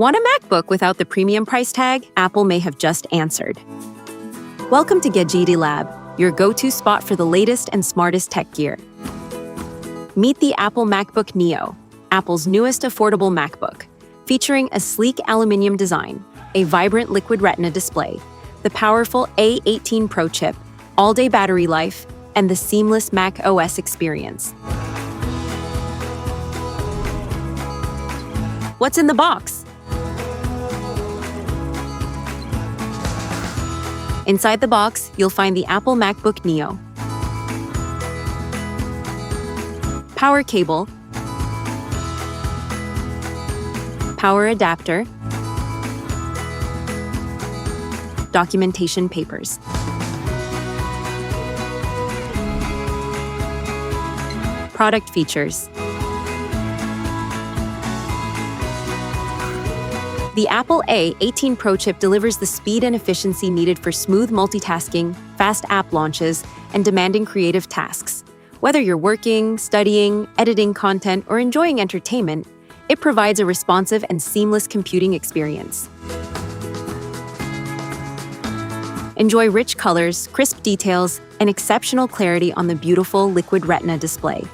Want a MacBook without the premium price tag? Apple may have just answered. Welcome to Gadgeto Lab, your go-to spot for the latest and smartest tech gear. Meet the Apple MacBook Neo, Apple's newest affordable MacBook, featuring a sleek aluminum design, a vibrant liquid Retina display, the powerful A18 Pro chip, all-day battery life, and the seamless Mac OS experience. What's in the box? Inside the box, you'll find the Apple MacBook Neo, power cable, power adapter, documentation papers. Product features. The Apple A18 Pro chip delivers the speed and efficiency needed for smooth multitasking, fast app launches, and demanding creative tasks. Whether you're working, studying, editing content, or enjoying entertainment, it provides a responsive and seamless computing experience. Enjoy rich colors, crisp details, and exceptional clarity on the beautiful liquid Retina display.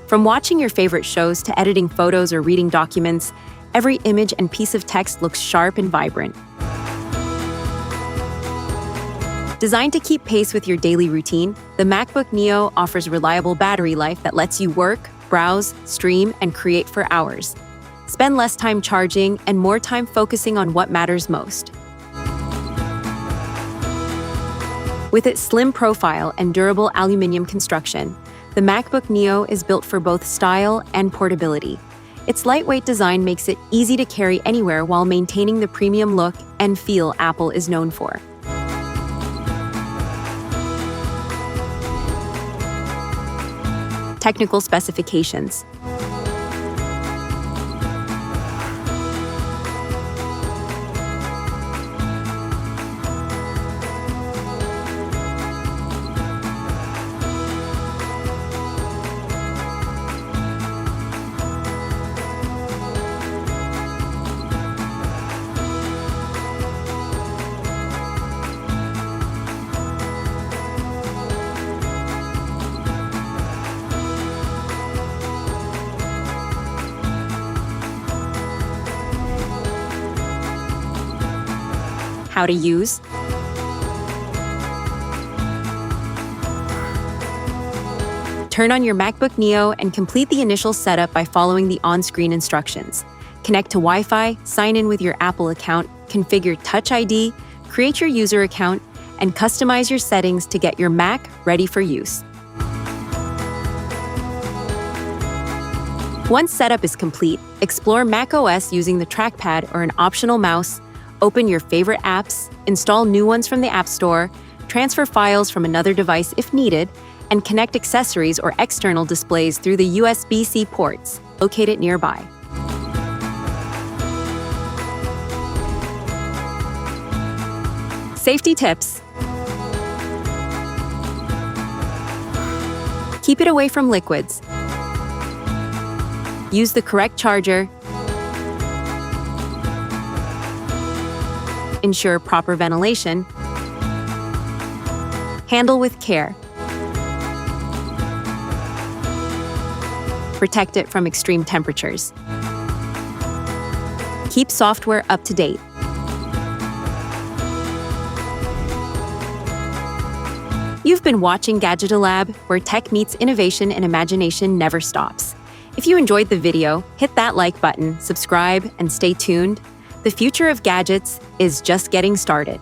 From watching your favorite shows to editing photos or reading documents, every image and piece of text looks sharp and vibrant. Designed to keep pace with your daily routine, the MacBook Neo offers reliable battery life that lets you work, browse, stream, and create for hours. Spend less time charging and more time focusing on what matters most. With its slim profile and durable aluminum construction, the MacBook Neo is built for both style and portability. Its lightweight design makes it easy to carry anywhere while maintaining the premium look and feel Apple is known for. Technical specifications. How to use. Turn on your MacBook Neo and complete the initial setup by following the on-screen instructions. Connect to Wi-Fi, sign in with your Apple account, configure Touch ID, create your user account, and customize your settings to get your Mac ready for use. Once setup is complete, explore macOS using the trackpad or an optional mouse, open your favorite apps, install new ones from the App Store, transfer files from another device if needed, and connect accessories or external displays through the USB-C ports located nearby. Safety tips. Keep it away from liquids. Use the correct charger. Ensure proper ventilation. Handle with care. Protect it from extreme temperatures. Keep software up to date. You've been watching Gadgeto Lab, where tech meets innovation and imagination never stops. If you enjoyed the video, hit that like button, subscribe, and stay tuned. The future of gadgets is just getting started.